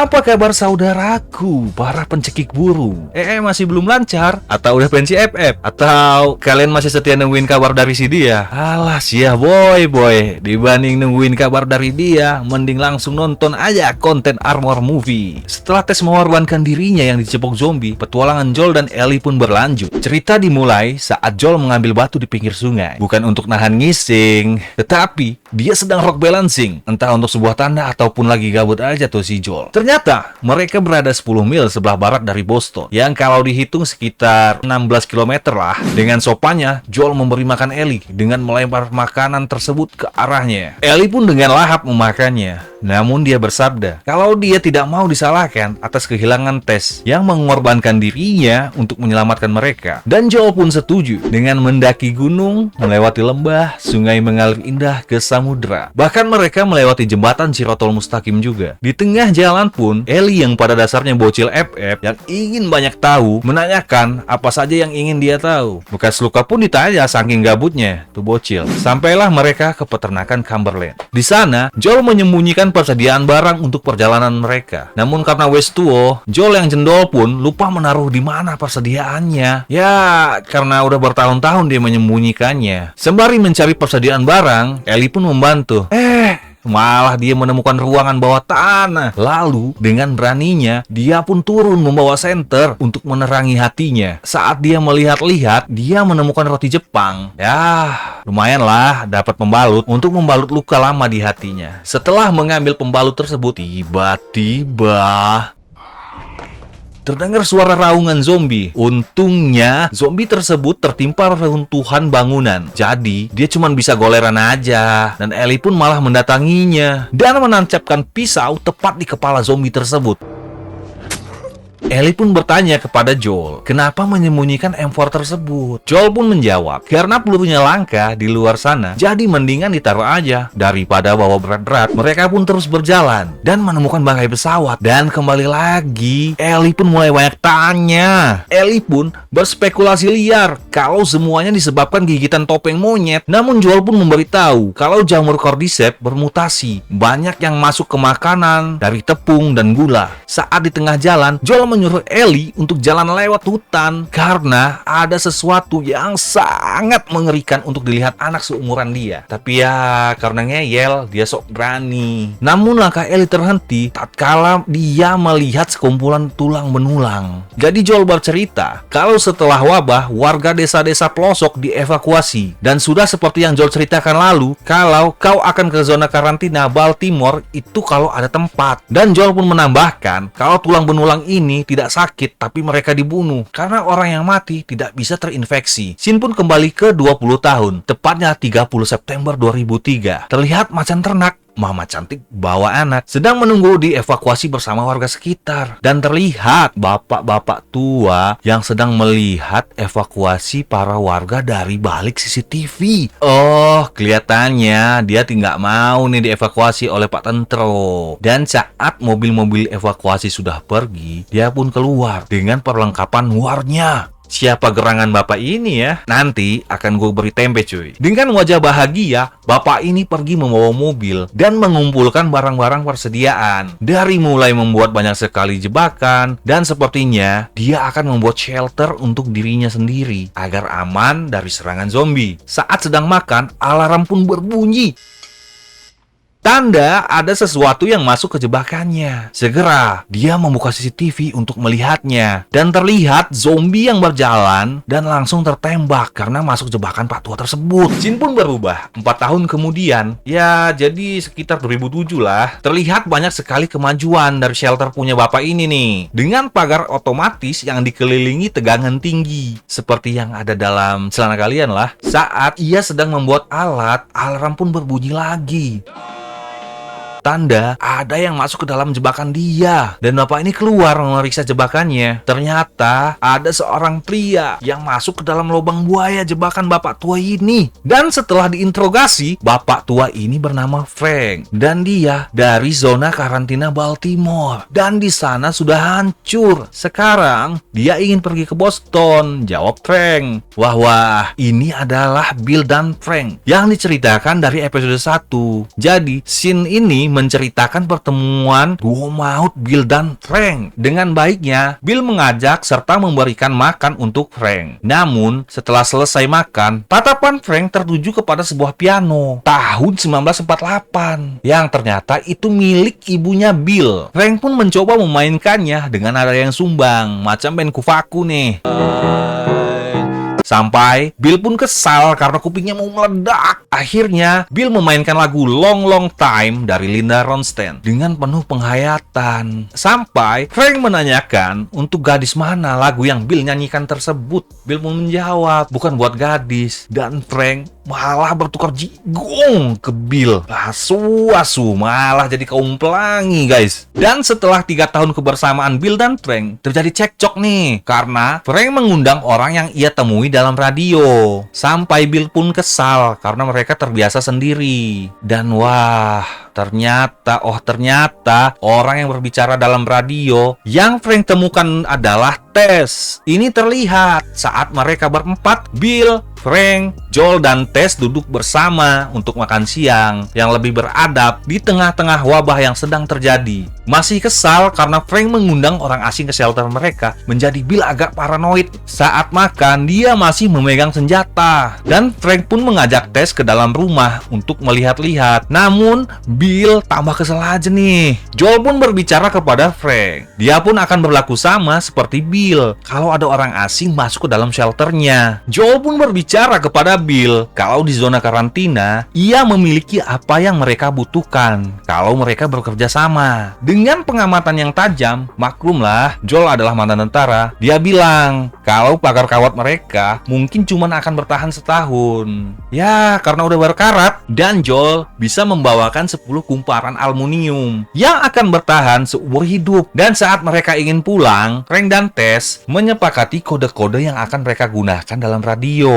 Apa kabar saudaraku, para pencekik burung? Masih belum lancar? Atau udah pensi FF? Atau kalian masih setia nungguin kabar dari si dia? Alas ya boy, dibanding nungguin kabar dari dia, mending langsung nonton aja konten Armor Movie. Setelah tes mengorbankan dirinya yang dicepok zombie, petualangan Joel dan Ellie pun berlanjut. Cerita dimulai saat Joel mengambil batu di pinggir sungai. Bukan untuk nahan ngising, tetapi dia sedang rock balancing. Entah untuk sebuah tanda ataupun lagi gabut aja tuh si Joel. Ternyata mereka berada 10 mil sebelah barat dari Boston, yang kalau dihitung sekitar 16 km lah. Dengan sopannya, Joel memberi makan Ellie dengan melempar makanan tersebut ke arahnya. Ellie pun dengan lahap memakannya. Namun dia bersabda kalau dia tidak mau disalahkan atas kehilangan tes yang mengorbankan dirinya untuk menyelamatkan mereka. Dan Joel pun setuju dengan mendaki gunung, melewati lembah, sungai mengalir indah ke samudra. Bahkan mereka melewati jembatan Shirotol Mustaqim juga. Di tengah jalan pun, Ellie yang pada dasarnya bocil FF yang ingin banyak tahu, menanyakan apa saja yang ingin dia tahu. Bekas luka pun ditanya saking gabutnya tuh bocil. Sampailah mereka ke peternakan Cumberland. Di sana, Joel menyembunyikan persediaan barang untuk perjalanan mereka. Namun karena wes tuo, Joel yang jendol pun lupa menaruh di mana persediaannya. Ya, karena udah bertahun-tahun dia menyembunyikannya. Sembari mencari persediaan barang, Ellie pun membantu. Malah dia menemukan ruangan bawah tanah. Lalu dengan beraninya dia pun turun membawa senter untuk menerangi hatinya. Saat dia melihat-lihat, dia menemukan roti Jepang. Ya, lumayan lah dapat pembalut untuk membalut luka lama di hatinya. Setelah mengambil pembalut tersebut, tiba-tiba terdengar suara raungan zombie. Untungnya zombie tersebut tertimpa reruntuhan bangunan. Jadi dia cuma bisa goleran aja. Dan Ellie pun malah mendatanginya dan menancapkan pisau tepat di kepala zombie tersebut. Ellie pun bertanya kepada Joel, kenapa menyembunyikan M4 tersebut? Joel pun menjawab, karena pelurunya langka di luar sana, jadi mendingan ditaruh aja daripada bawa berat-berat. Mereka pun terus berjalan dan menemukan bangkai pesawat. Dan kembali lagi, Ellie pun mulai banyak tanya. Ellie pun berspekulasi liar kalau semuanya disebabkan gigitan topeng monyet. Namun Joel pun memberitahu kalau jamur cordyceps bermutasi. Banyak yang masuk ke makanan dari tepung dan gula. Saat di tengah jalan, Joel menyuruh Ellie untuk jalan lewat hutan karena ada sesuatu yang sangat mengerikan untuk dilihat anak seumuran dia. Tapi ya, karena ngeyel, dia sok berani. Namun langkah Ellie terhenti tatkala dia melihat sekumpulan tulang benulang. Jadi Joel bercerita kalau setelah wabah, warga desa-desa pelosok dievakuasi. Dan sudah seperti yang Joel ceritakan lalu, kalau kau akan ke zona karantina Baltimore itu kalau ada tempat. Dan Joel pun menambahkan kalau tulang benulang ini tidak sakit, tapi mereka dibunuh karena orang yang mati tidak bisa terinfeksi. Scene pun kembali ke 20 tahun, tepatnya 30 September 2003. Terlihat macan ternak, mama cantik bawa anak, sedang menunggu dievakuasi bersama warga sekitar. Dan terlihat bapak-bapak tua yang sedang melihat evakuasi para warga dari balik CCTV. Oh, kelihatannya dia tidak mau nih dievakuasi oleh Pak Tentro. Dan saat mobil-mobil evakuasi sudah pergi, dia pun keluar dengan perlengkapan warnya. Siapa gerangan bapak ini ya? Nanti akan gue beri tempe cuy. Dengan wajah bahagia, bapak ini pergi membawa mobil dan mengumpulkan barang-barang persediaan. Dari mulai membuat banyak sekali jebakan, dan sepertinya dia akan membuat shelter untuk dirinya sendiri agar aman dari serangan zombie. Saat sedang makan, alarm pun berbunyi. Tanda ada sesuatu yang masuk ke jebakannya. Segera, dia membuka CCTV untuk melihatnya. Dan terlihat zombie yang berjalan dan langsung tertembak karena masuk jebakan Pak Tua tersebut. Scene pun berubah. 4 tahun kemudian, ya jadi sekitar 2007 lah. Terlihat banyak sekali kemajuan dari shelter punya bapak ini nih. Dengan pagar otomatis yang dikelilingi tegangan tinggi. Seperti yang ada dalam celana kalian lah. Saat ia sedang membuat alat, alarm pun berbunyi lagi. Tanda ada yang masuk ke dalam jebakan dia. Dan bapak ini keluar memeriksa jebakannya. Ternyata ada seorang pria yang masuk ke dalam lubang buaya jebakan bapak tua ini. Dan setelah diinterogasi, bapak tua ini bernama Frank. Dan dia dari zona karantina Baltimore. Dan di sana sudah hancur. Sekarang dia ingin pergi ke Boston, jawab Frank. Wah, ini adalah Bill dan Frank yang diceritakan dari episode 1. Jadi scene ini menceritakan pertemuan duo maut Bill dan Frank. Dengan baiknya, Bill mengajak serta memberikan makan untuk Frank. Namun, setelah selesai makan, tatapan Frank tertuju kepada sebuah piano tahun 1948 yang ternyata itu milik ibunya Bill. Frank pun mencoba memainkannya dengan nada yang sumbang, macam band Kufaku nih. Sampai Bill pun kesal karena kupingnya mau meledak. Akhirnya, Bill memainkan lagu Long Long Time dari Linda Ronstadt dengan penuh penghayatan. Sampai Frank menanyakan untuk gadis mana lagu yang Bill nyanyikan tersebut. Bill pun menjawab, bukan buat gadis. Dan Frank malah bertukar jigong ke Bill. Asu malah jadi kaum pelangi, guys. Dan setelah 3 tahun kebersamaan Bill dan Frank, terjadi cekcok nih. Karena Frank mengundang orang yang ia temui dalam radio. Sampai Bill pun kesal karena mereka terbiasa sendiri. Dan ternyata orang yang berbicara dalam radio yang Frank temukan adalah Tess. Ini terlihat saat mereka berempat, Bill, Frank, Joel, dan Tess duduk bersama untuk makan siang yang lebih beradab di tengah-tengah wabah yang sedang terjadi. Masih kesal karena Frank mengundang orang asing ke shelter mereka, menjadi Bill agak paranoid. Saat makan, dia masih memegang senjata. Dan Frank pun mengajak Tess ke dalam rumah untuk melihat-lihat. Namun, Bill tambah kesel aja nih. Joel pun berbicara kepada Frank. Dia pun akan berlaku sama seperti Bill kalau ada orang asing masuk ke dalam shelternya. Joel pun berbicara kepada Bill kalau di zona karantina, ia memiliki apa yang mereka butuhkan kalau mereka bekerja sama. Dengan pengamatan yang tajam, maklumlah, Joel adalah mantan tentara. Dia bilang kalau pagar kawat mereka mungkin cuma akan bertahan setahun. Ya, karena udah berkarat. Dan Joel bisa membawakan 10 kumparan aluminium yang akan bertahan seumur hidup. Dan saat mereka ingin pulang, Frank dan Tess menyepakati kode-kode yang akan mereka gunakan dalam radio.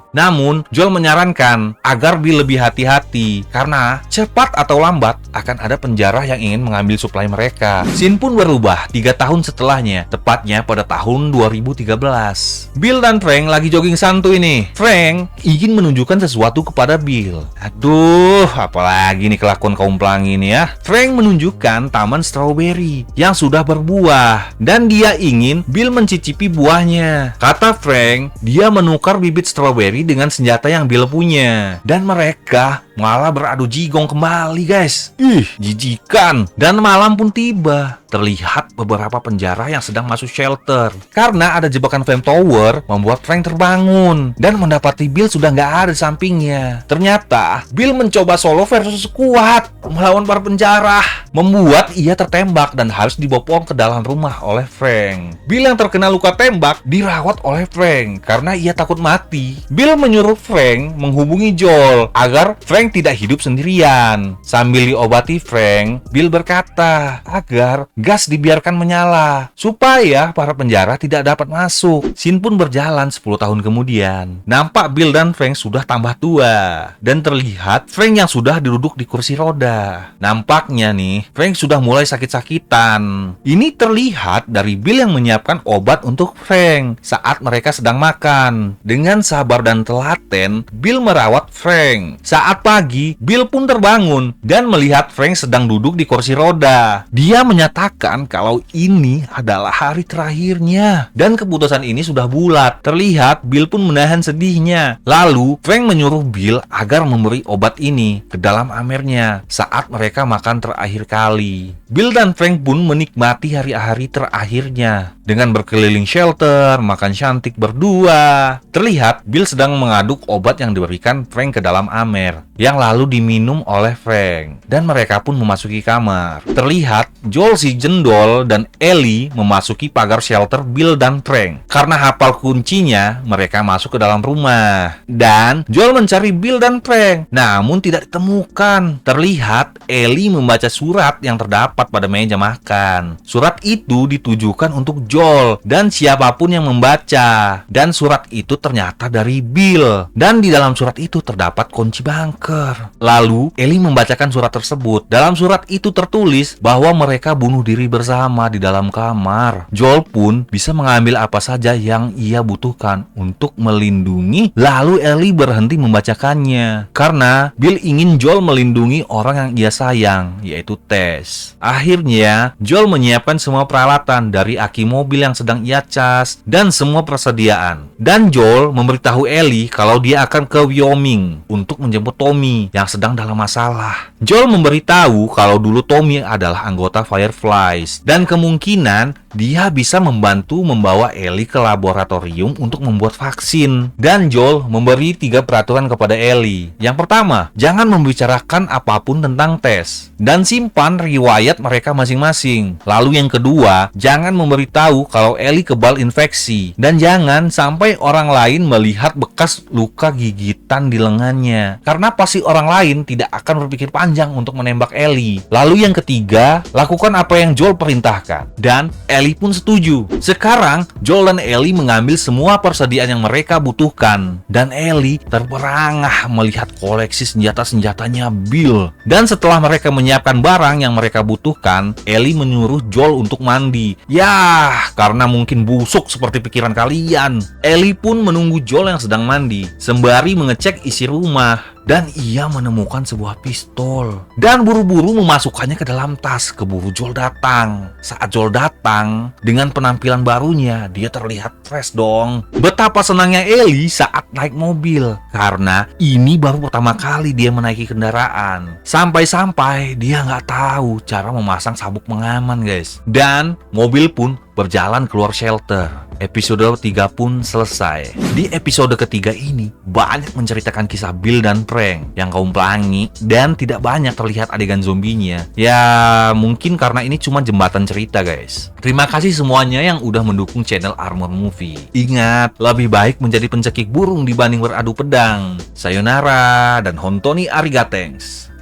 Namun, Joel menyarankan agar Bill lebih hati-hati karena cepat atau lambat akan ada penjara yang ingin mengambil suplai mereka. Scene pun berubah 3 tahun setelahnya, tepatnya pada tahun 2013. Bill dan Frank lagi jogging santuy nih. Frank ingin menunjukkan sesuatu kepada Bill. Aduh, apalagi nih kelakuan kaum pelangi ini ya. Frank menunjukkan taman strawberry yang sudah berbuah dan dia ingin Bill mencicipi buahnya. Kata Frank, dia menukar bibit strawberry dengan senjata yang Bill punya. Dan mereka malah beradu jigong kembali, guys. Jijikan. Dan malam pun tiba. Terlihat beberapa penjara yang sedang masuk shelter. Karena ada jebakan flame tower, membuat Frank terbangun dan mendapati Bill sudah nggak ada di sampingnya. Ternyata Bill mencoba solo versus squad melawan para penjara, membuat ia tertembak dan harus dibawa ke dalam rumah oleh Frank. Bill yang terkena luka tembak dirawat oleh Frank karena ia takut mati. Bill menyuruh Frank menghubungi Joel agar Frank tidak hidup sendirian. Sambil diobati Frank, Bill berkata agar gas dibiarkan menyala supaya para penjara tidak dapat masuk. Scene pun berjalan 10 tahun kemudian. Nampak Bill dan Frank sudah tambah tua dan terlihat Frank yang sudah duduk di kursi roda. Nampaknya nih, Frank sudah mulai sakit-sakitan. Ini terlihat dari Bill yang menyiapkan obat untuk Frank saat mereka sedang makan. Dengan sabar dan telaten, Bill merawat Frank. Saat pagi, Bill pun terbangun dan melihat Frank sedang duduk di kursi roda. Dia menyatakan kalau ini adalah hari terakhirnya dan keputusan ini sudah bulat. Terlihat Bill pun menahan sedihnya. Lalu Frank menyuruh Bill agar memberi obat ini ke dalam amernya saat mereka makan terakhir kali. Bill dan Frank pun menikmati hari-hari terakhirnya dengan berkeliling shelter, makan cantik berdua. Terlihat Bill sedang mengaduk obat yang diberikan Frank ke dalam amer yang lalu diminum oleh Frank dan mereka pun memasuki kamar. Terlihat Joel si jendol dan Ellie memasuki pagar shelter Bill dan Frank. Karena hafal kuncinya, mereka masuk ke dalam rumah dan Joel mencari Bill dan Frank, namun tidak ditemukan. Terlihat Ellie membaca surat yang terdapat pada meja makan. Surat itu ditujukan untuk Joel dan siapapun yang membaca. Dan surat itu ternyata dari Bill. Dan di dalam surat itu terdapat kunci bunker. bunker. Lalu Ellie membacakan surat tersebut. Dalam surat itu tertulis bahwa mereka bunuh diri bersama di dalam kamar. Joel pun bisa mengambil apa saja yang ia butuhkan untuk melindungi. Lalu Ellie berhenti membacakannya karena Bill ingin Joel melindungi orang yang ia sayang, yaitu Tess. Akhirnya Joel menyiapkan semua peralatan dari aki mobil yang sedang ia cas dan semua persediaan. Dan Joel memberitahu Ellie kalau dia akan ke Wyoming untuk menjemput Tommy yang sedang dalam masalah. Joel memberitahu kalau dulu Tommy adalah anggota Fireflies dan kemungkinan dia bisa membantu membawa Ellie ke laboratorium untuk membuat vaksin. Dan Joel memberi 3 peraturan kepada Ellie. Yang pertama, jangan membicarakan apapun tentang Tess dan simpan riwayat mereka masing-masing. Lalu yang kedua, jangan memberitahu kalau Ellie kebal infeksi dan jangan sampai orang lain melihat bekas luka gigitan di lengannya, karena pasti orang lain tidak akan berpikir panjang untuk menembak Ellie. Lalu yang ketiga, lakukan apa yang Joel perintahkan. Dan Ellie pun setuju. Sekarang Joel dan Ellie mengambil semua persediaan yang mereka butuhkan dan Ellie terperangah melihat koleksi senjata-senjatanya Bill. Dan setelah mereka menyiapkan barang yang mereka butuhkan, Ellie menyuruh Joel untuk mandi. Yah, karena mungkin busuk seperti pikiran kalian. Ellie pun menunggu Joel yang sedang mandi sembari mengecek isi rumah. Dan ia menemukan sebuah pistol dan buru-buru memasukkannya ke dalam tas. Keburu Joel datang. Saat Joel datang dengan penampilan barunya, dia terlihat fresh dong. Betapa senangnya Ellie saat naik mobil karena ini baru pertama kali dia menaiki kendaraan. Sampai-sampai dia nggak tahu cara memasang sabuk pengaman, guys. Dan mobil pun berjalan keluar shelter. Episode 3 pun selesai. Di episode ketiga ini banyak menceritakan kisah Bill dan Frank yang kaum pelangi dan tidak banyak terlihat adegan zombinya. Ya mungkin karena ini cuma jembatan cerita, guys. Terima kasih semuanya yang udah mendukung channel Armor Movie. Ingat, lebih baik menjadi pencekik burung dibanding beradu pedang. Sayonara dan Hontoni arigatengs.